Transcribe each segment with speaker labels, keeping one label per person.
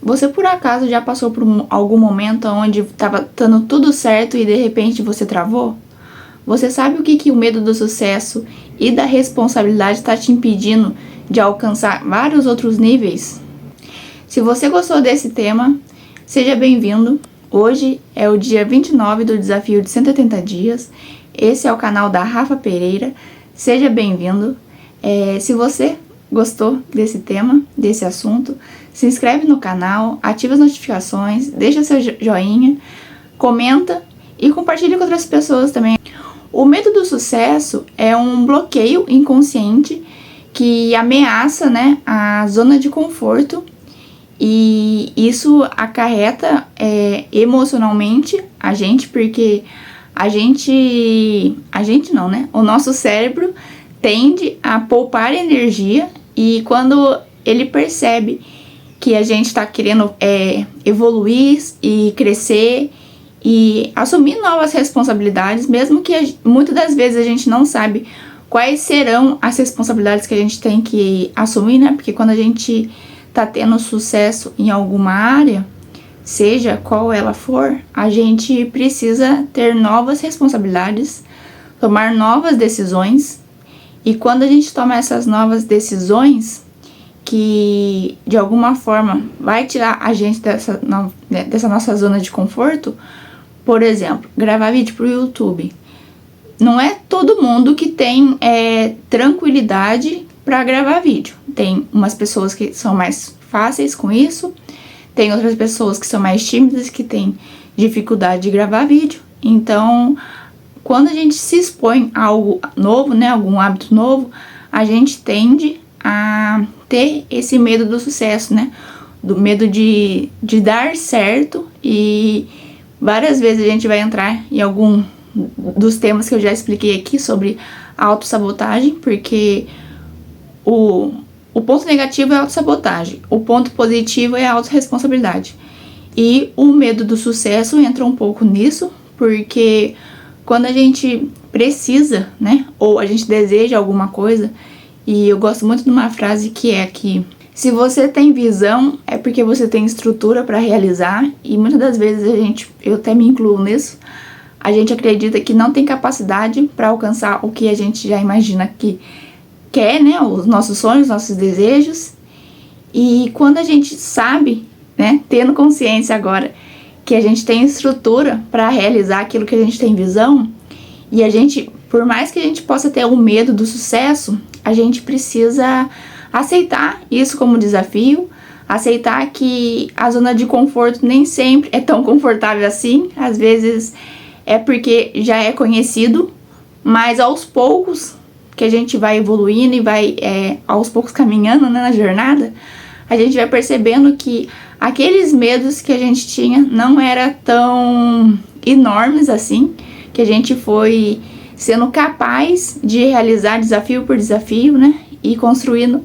Speaker 1: Você por acaso já passou por algum momento onde estava dando tudo certo e de repente você travou? Você sabe o que o medo do sucesso e da responsabilidade está te impedindo de alcançar vários outros níveis? Se você gostou desse tema, seja bem-vindo. Hoje é o dia 29 do desafio de 180 dias. Esse é o canal da Rafa Pereira. Seja bem-vindo. Se você gostou desse tema, desse assunto, se inscreve no canal, ativa as notificações, deixa seu joinha, comenta e compartilha com outras pessoas também. O medo do sucesso é um bloqueio inconsciente que ameaça, a zona de conforto, e isso acarreta emocionalmente a gente, porque o nosso cérebro tende a poupar energia, e quando ele percebe que a gente está querendo evoluir e crescer e assumir novas responsabilidades, mesmo que muitas das vezes a gente não sabe quais serão as responsabilidades que a gente tem que assumir, porque quando a gente tá tendo sucesso em alguma área, seja qual ela for, a gente precisa ter novas responsabilidades, tomar novas decisões. E quando a gente toma essas novas decisões, que de alguma forma vai tirar a gente dessa nossa zona de conforto, por exemplo, gravar vídeo pro YouTube. Não é todo mundo que tem tranquilidade para gravar vídeo. Tem umas pessoas que são mais fáceis com isso, tem outras pessoas que são mais tímidas, que têm dificuldade de gravar vídeo. Então, quando a gente se expõe a algo novo, algum hábito novo, a gente tende a ter esse medo do sucesso, do medo de dar certo. E várias vezes a gente vai entrar em algum dos temas que eu já expliquei aqui sobre a autossabotagem, porque o ponto negativo é a autossabotagem, o ponto positivo é a autorresponsabilidade. E o medo do sucesso entra um pouco nisso, porque quando a gente precisa, ou a gente deseja alguma coisa, e eu gosto muito de uma frase que é que se você tem visão, é porque você tem estrutura para realizar. E muitas das vezes eu até me incluo nisso, a gente acredita que não tem capacidade para alcançar o que a gente já imagina que quer, os nossos sonhos, os nossos desejos. E quando a gente sabe, tendo consciência agora que a gente tem estrutura para realizar aquilo que a gente tem visão, e a gente, por mais que a gente possa ter o medo do sucesso, a gente precisa aceitar isso como desafio, aceitar que a zona de conforto nem sempre é tão confortável assim. Às vezes é porque já é conhecido, mas aos poucos que a gente vai evoluindo e vai aos poucos caminhando na jornada, a gente vai percebendo que aqueles medos que a gente tinha não eram tão enormes assim, que a gente foi sendo capaz de realizar desafio por desafio, e construindo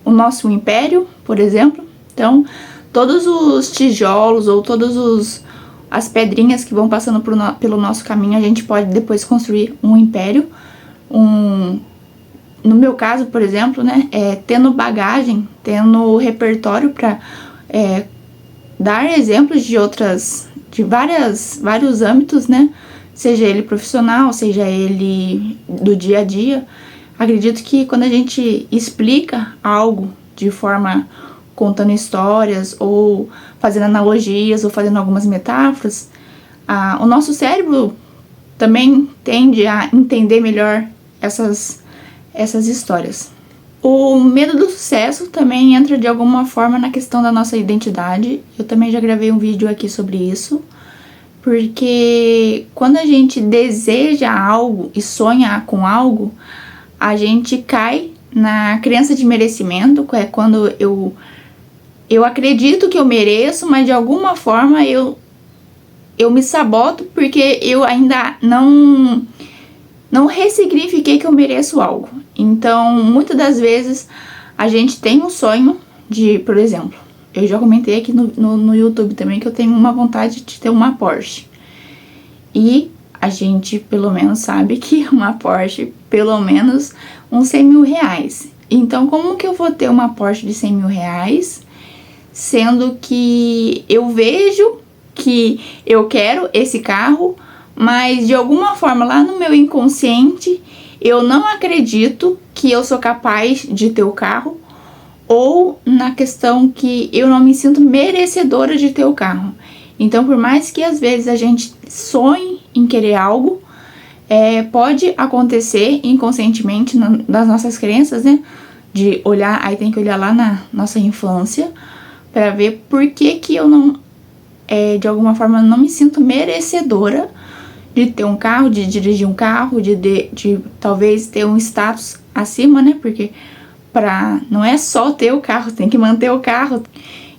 Speaker 1: o nosso império, por exemplo. Então, todos os tijolos ou as pedrinhas que vão passando pelo nosso caminho, a gente pode depois construir um império. No meu caso, por exemplo, tendo bagagem, tendo repertório para dar exemplos de vários âmbitos, seja ele profissional, seja ele do dia a dia. Acredito que quando a gente explica algo de forma contando histórias, ou fazendo analogias, ou fazendo algumas metáforas, o nosso cérebro também tende a entender melhor essas histórias. O medo do sucesso também entra de alguma forma na questão da nossa identidade. Eu também já gravei um vídeo aqui sobre isso, porque quando a gente deseja algo e sonha com algo, a gente cai na crença de merecimento, que é quando eu acredito que eu mereço, mas de alguma forma eu me saboto porque eu ainda não ressignifiquei que eu mereço algo. Então, muitas das vezes, a gente tem um sonho de, por exemplo, eu já comentei aqui no YouTube também que eu tenho uma vontade de ter uma Porsche. E a gente pelo menos sabe que uma Porsche, pelo menos uns 100 mil reais. Então, como que eu vou ter uma Porsche de 100 mil reais sendo que eu vejo que eu quero esse carro, mas de alguma forma lá no meu inconsciente eu não acredito que eu sou capaz de ter o carro, ou na questão que eu não me sinto merecedora de ter o carro. Então, por mais que às vezes a gente sonhe em querer algo, pode acontecer inconscientemente nas nossas crenças, né? De olhar, aí tem que olhar lá na nossa infância para ver por que eu não, de alguma forma, não me sinto merecedora de ter um carro, de dirigir um carro, de talvez ter um status acima, né? Porque não é só ter o carro, tem que manter o carro.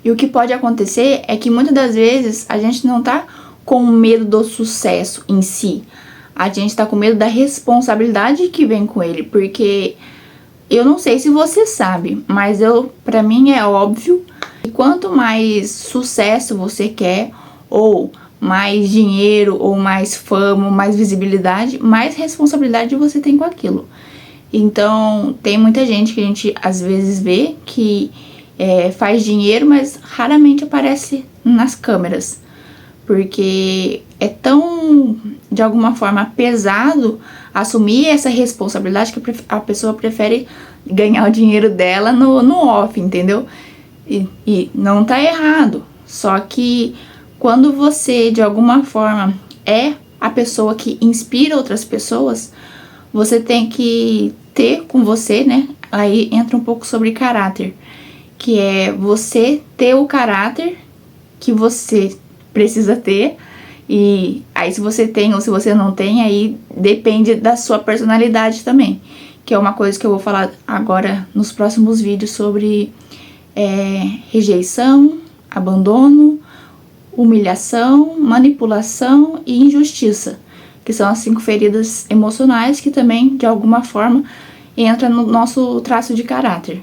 Speaker 1: E o que pode acontecer é que muitas das vezes a gente não tá com medo do sucesso em si. A gente tá com medo da responsabilidade que vem com ele. Porque eu não sei se você sabe, mas pra mim é óbvio que quanto mais sucesso você quer, ou mais dinheiro, ou mais fama, ou mais visibilidade, mais responsabilidade você tem com aquilo. Então, tem muita gente que a gente às vezes vê que faz dinheiro, mas raramente aparece nas câmeras. Porque é tão, de alguma forma, pesado assumir essa responsabilidade que a pessoa prefere ganhar o dinheiro dela no off, entendeu? E não tá errado. Só que quando você, de alguma forma, é a pessoa que inspira outras pessoas, você tem que ter com você, né? Aí entra um pouco sobre caráter, que é você ter o caráter que você precisa ter. E aí se você tem ou se você não tem, aí depende da sua personalidade também, que é uma coisa que eu vou falar agora nos próximos vídeos sobre rejeição, abandono, humilhação, manipulação e injustiça, que são as 5 feridas emocionais que também, de alguma forma, entra no nosso traço de caráter.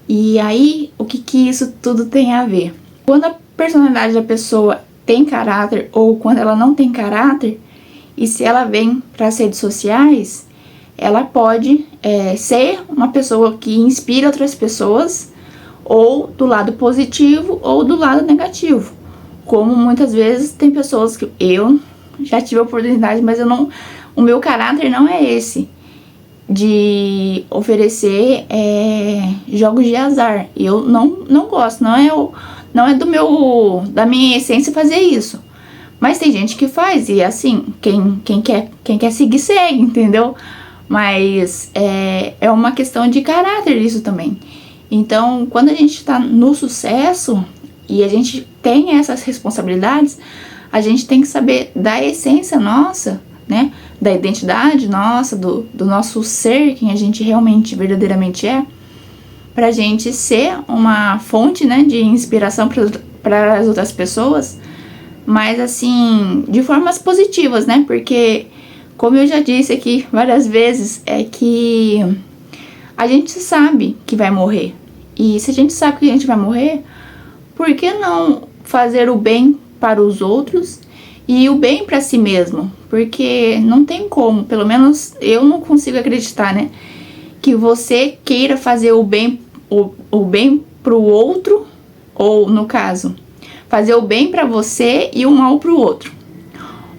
Speaker 1: E aí, o que isso tudo tem a ver? Quando a personalidade da pessoa tem caráter ou quando ela não tem caráter, e se ela vem para as redes sociais, ela pode ser uma pessoa que inspira outras pessoas, ou do lado positivo ou do lado negativo. Como muitas vezes tem pessoas que eu já tive a oportunidade, mas o meu caráter não é esse, de oferecer jogos de azar. Eu não gosto, não é da minha essência fazer isso. Mas tem gente que faz, e assim, quem quer seguir, segue, entendeu? Mas é uma questão de caráter isso também. Então, quando a gente tá no sucesso e a gente tem essas responsabilidades, a gente tem que saber da essência nossa, né? Da identidade nossa, do nosso ser, quem a gente realmente, verdadeiramente é, pra gente ser uma fonte, né, de inspiração para as outras pessoas, mas assim, de formas positivas, né? Porque, como eu já disse aqui várias vezes, é que a gente sabe que vai morrer. E se a gente sabe que a gente vai morrer, por que não fazer o bem para os outros e o bem para si mesmo? Porque não tem como, pelo menos eu não consigo acreditar, né, que você queira fazer o bem pro outro, ou no caso, fazer o bem para você e o mal pro outro,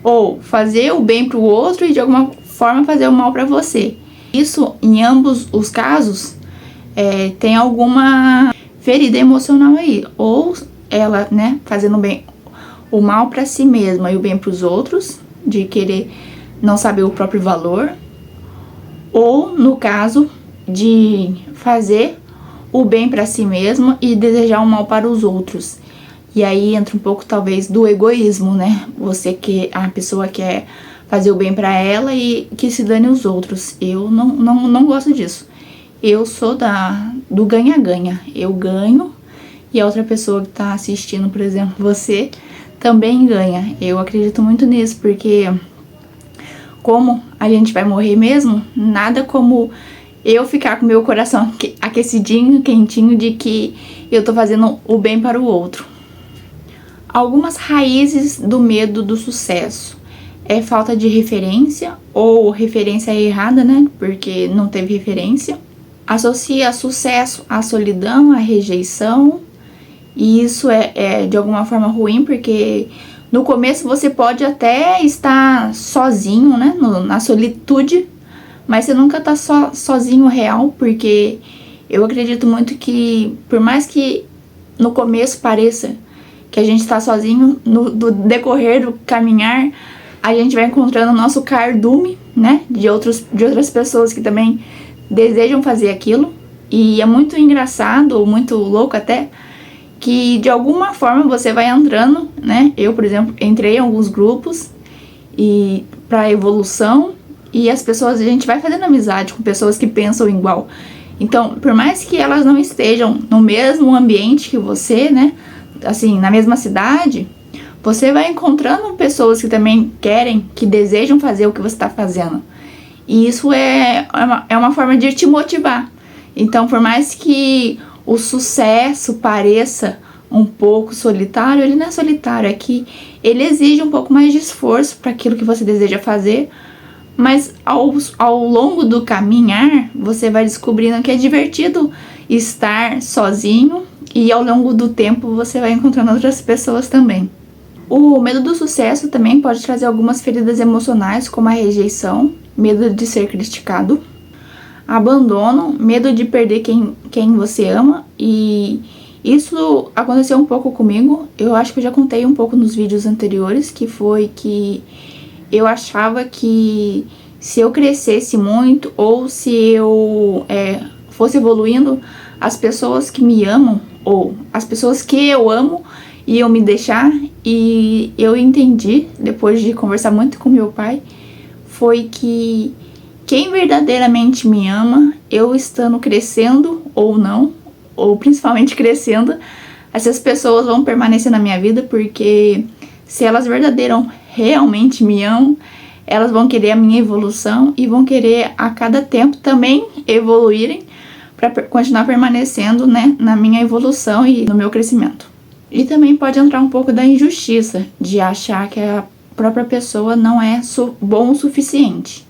Speaker 1: ou fazer o bem pro outro e de alguma forma fazer o mal para você. Isso, em ambos os casos, tem alguma ferida emocional aí, ou ela, né, fazendo o mal para si mesma e o bem para os outros, de querer não saber o próprio valor, ou no caso de fazer o bem para si mesma e desejar o mal para os outros. E aí entra um pouco talvez do egoísmo, né? A pessoa quer fazer o bem para ela e que se dane os outros. Eu não gosto disso. Eu sou do ganha-ganha. Eu ganho e a outra pessoa que tá assistindo, por exemplo, você, também ganha. Eu acredito muito nisso, porque como a gente vai morrer mesmo, nada como eu ficar com meu coração aquecidinho, quentinho, de que eu tô fazendo o bem para o outro. Algumas raízes do medo do sucesso. Falta de referência, ou referência errada, né? Porque não teve referência. Associa sucesso à solidão, à rejeição E isso é de alguma forma ruim, porque no começo você pode até estar sozinho, né, na solitude, mas você nunca tá sozinho real, porque eu acredito muito que, por mais que no começo pareça que a gente tá sozinho, do decorrer do caminhar, a gente vai encontrando o nosso cardume, né, de outras pessoas que também desejam fazer aquilo. E é muito engraçado, ou muito louco até, que de alguma forma você vai entrando, né? Eu, por exemplo, entrei em alguns grupos e para evolução, e as pessoas, a gente vai fazendo amizade com pessoas que pensam igual. Então, por mais que elas não estejam no mesmo ambiente que você, né? Assim, na mesma cidade, você vai encontrando pessoas que também querem, que desejam fazer o que você está fazendo. E isso é uma forma de te motivar. Então, por mais que o sucesso pareça um pouco solitário, ele não é solitário, é que ele exige um pouco mais de esforço para aquilo que você deseja fazer, mas ao longo do caminhar, você vai descobrindo que é divertido estar sozinho, e ao longo do tempo você vai encontrando outras pessoas também. O medo do sucesso também pode trazer algumas feridas emocionais, como a rejeição, medo de ser criticado, abandono, medo de perder quem você ama. E isso aconteceu um pouco comigo. Eu acho que eu já contei um pouco nos vídeos anteriores, que foi que eu achava que se eu crescesse muito, ou se eu fosse evoluindo, as pessoas que me amam, ou as pessoas que eu amo, iam me deixar. E eu entendi, depois de conversar muito com meu pai, foi que quem verdadeiramente me ama, eu estando crescendo ou não, ou principalmente crescendo, essas pessoas vão permanecer na minha vida, porque se elas realmente me amam, elas vão querer a minha evolução e vão querer a cada tempo também evoluírem para continuar permanecendo, né, na minha evolução e no meu crescimento. E também pode entrar um pouco da injustiça, de achar que a própria pessoa não é bom o suficiente.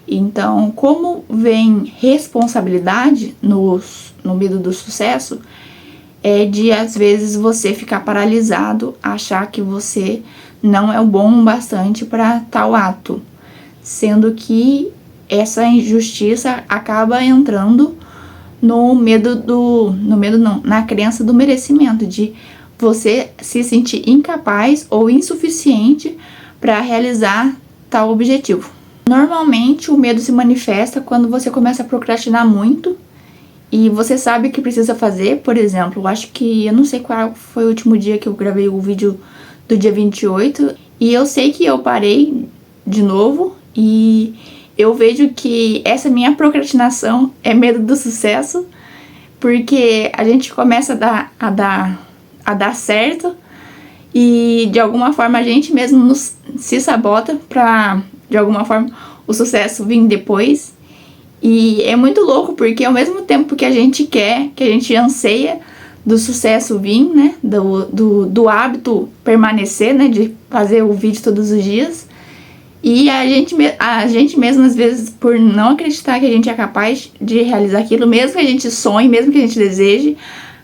Speaker 1: Então, como vem responsabilidade no medo do sucesso, é de às vezes você ficar paralisado, achar que você não é o bom bastante para tal ato, sendo que essa injustiça acaba entrando na crença do merecimento, de você se sentir incapaz ou insuficiente para realizar tal objetivo. Normalmente o medo se manifesta quando você começa a procrastinar muito e você sabe o que precisa fazer. Por exemplo, eu não sei qual foi o último dia que eu gravei o vídeo do dia 28, e eu sei que eu parei de novo, e eu vejo que essa minha procrastinação é medo do sucesso, porque a gente começa a dar certo e de alguma forma a gente mesmo se sabota pra, de alguma forma, o sucesso vir depois. E é muito louco, porque ao mesmo tempo que a gente quer, que a gente anseia do sucesso vir, né, do hábito permanecer, né, de fazer o vídeo todos os dias, e a gente mesmo, às vezes, por não acreditar que a gente é capaz de realizar aquilo, mesmo que a gente sonhe, mesmo que a gente deseje,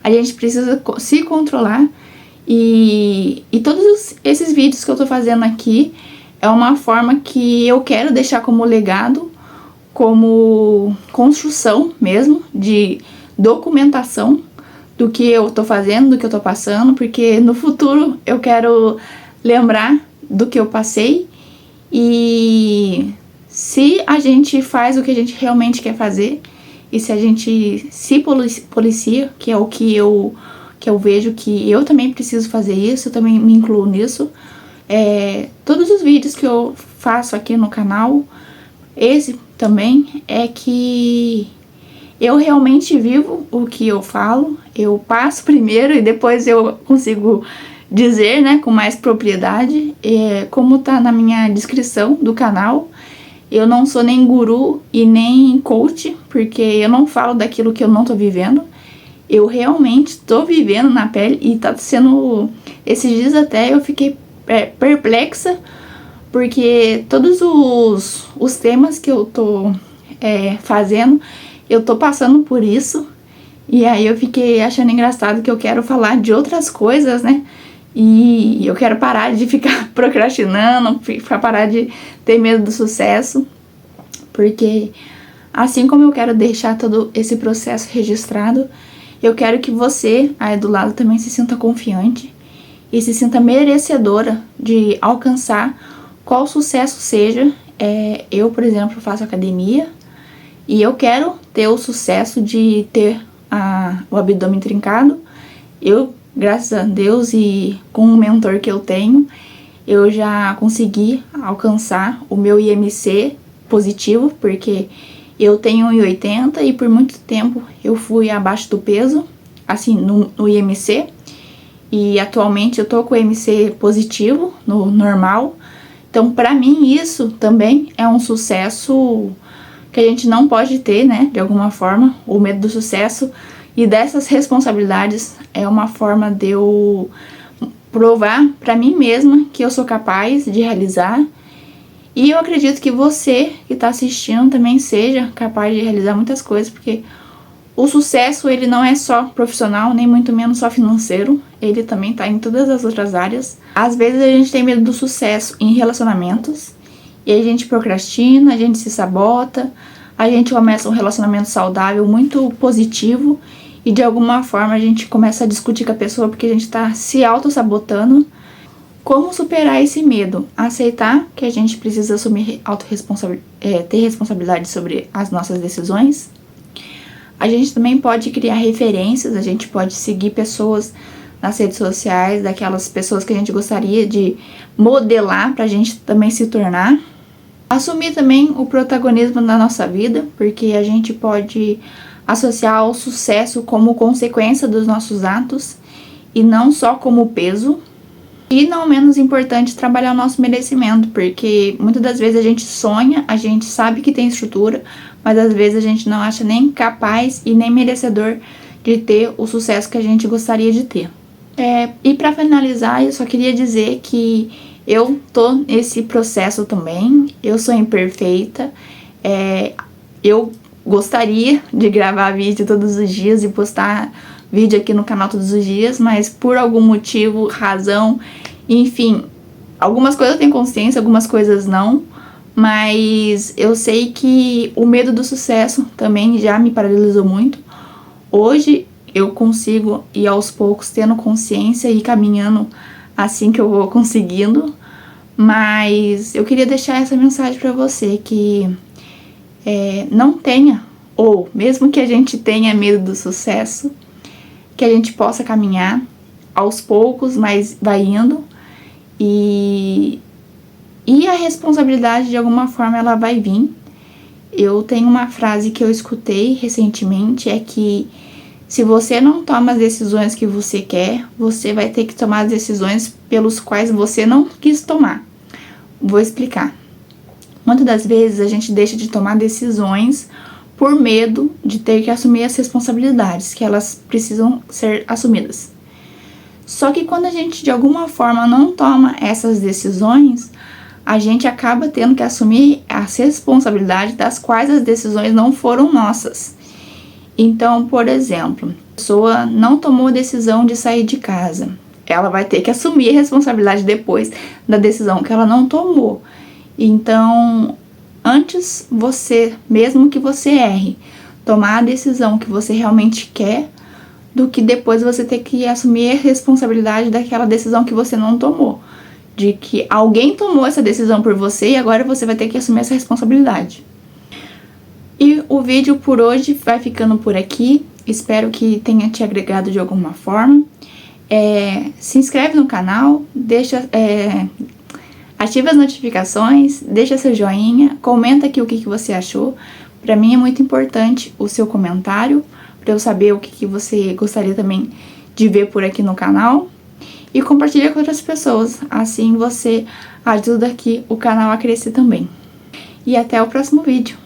Speaker 1: a gente precisa se controlar. E todos esses vídeos que eu tô fazendo aqui é uma forma que eu quero deixar como legado, como construção mesmo, de documentação do que eu tô fazendo, do que eu tô passando, porque no futuro eu quero lembrar do que eu passei. E se a gente faz o que a gente realmente quer fazer, e se a gente se policia, que é o que eu vejo que eu também preciso fazer isso, eu também me incluo nisso. Todos os vídeos que eu faço aqui no canal, esse também, é que eu realmente vivo o que eu falo, eu passo primeiro e depois eu consigo dizer, né, com mais propriedade. Como tá na minha descrição do canal, eu não sou nem guru e nem coach, porque eu não falo daquilo que eu não tô vivendo. Eu realmente tô vivendo na pele, e tá sendo... Esses dias até eu fiquei perplexa, porque todos os temas que eu tô fazendo, eu tô passando por isso. E aí eu fiquei achando engraçado que eu quero falar de outras coisas, né? E eu quero parar de ficar procrastinando, parar de ter medo do sucesso, porque assim como eu quero deixar todo esse processo registrado, eu quero que você aí do lado também se sinta confiante e se sinta merecedora de alcançar qual sucesso seja. Eu, por exemplo, faço academia e eu quero ter o sucesso de ter o abdômen trincado. Eu, graças a Deus e com o mentor que eu tenho, eu já consegui alcançar o meu IMC positivo, porque eu tenho 1,80 e por muito tempo eu fui abaixo do peso, assim, no IMC. E atualmente eu tô com o IMC positivo, no normal. Então, pra mim, isso também é um sucesso que a gente não pode ter, né, de alguma forma, o medo do sucesso. E dessas responsabilidades é uma forma de eu provar pra mim mesma que eu sou capaz de realizar. E eu acredito que você que tá assistindo também seja capaz de realizar muitas coisas, porque o sucesso, ele não é só profissional, nem muito menos só financeiro, ele também tá em todas as outras áreas. Às vezes a gente tem medo do sucesso em relacionamentos, e a gente procrastina, a gente se sabota, a gente começa um relacionamento saudável muito positivo, e de alguma forma a gente começa a discutir com a pessoa porque a gente tá se auto-sabotando. Como superar esse medo? Aceitar que a gente precisa assumir ter responsabilidade sobre as nossas decisões. A gente também pode criar referências, a gente pode seguir pessoas nas redes sociais, daquelas pessoas que a gente gostaria de modelar pra gente também se tornar. Assumir também o protagonismo na nossa vida, porque a gente pode associar o sucesso como consequência dos nossos atos e não só como peso. E não menos importante, trabalhar o nosso merecimento, porque muitas das vezes a gente sonha, a gente sabe que tem estrutura, mas às vezes a gente não acha nem capaz e nem merecedor de ter o sucesso que a gente gostaria de ter. E para finalizar, eu só queria dizer que eu tô nesse processo também, eu sou imperfeita, eu gostaria de gravar vídeo todos os dias e postar vídeo aqui no canal todos os dias, mas por algum motivo, razão, enfim, algumas coisas eu tenho consciência, algumas coisas não, mas eu sei que o medo do sucesso também já me paralisou muito. Hoje eu consigo ir aos poucos tendo consciência e caminhando assim que eu vou conseguindo, mas eu queria deixar essa mensagem pra você que não tenha, ou mesmo que a gente tenha medo do sucesso, que a gente possa caminhar aos poucos, mas vai indo, e a responsabilidade de alguma forma ela vai vir. Eu tenho uma frase que eu escutei recentemente, é que se você não toma as decisões que você quer, você vai ter que tomar as decisões pelos quais você não quis tomar. Vou explicar. Muitas das vezes a gente deixa de tomar decisões por medo de ter que assumir as responsabilidades, que elas precisam ser assumidas. Só que quando a gente de alguma forma não toma essas decisões, a gente acaba tendo que assumir as responsabilidades das quais as decisões não foram nossas. Então, por exemplo, a pessoa não tomou a decisão de sair de casa, ela vai ter que assumir a responsabilidade depois da decisão que ela não tomou. Então, antes você, mesmo que você erre, tomar a decisão que você realmente quer, do que depois você ter que assumir a responsabilidade daquela decisão que você não tomou. De que alguém tomou essa decisão por você e agora você vai ter que assumir essa responsabilidade. E o vídeo por hoje vai ficando por aqui. Espero que tenha te agregado de alguma forma. Se inscreve no canal, ativa as notificações, deixa seu joinha, comenta aqui o que você achou. Para mim é muito importante o seu comentário, para eu saber o que você gostaria também de ver por aqui no canal. E compartilha com outras pessoas, assim você ajuda aqui o canal a crescer também. E até o próximo vídeo.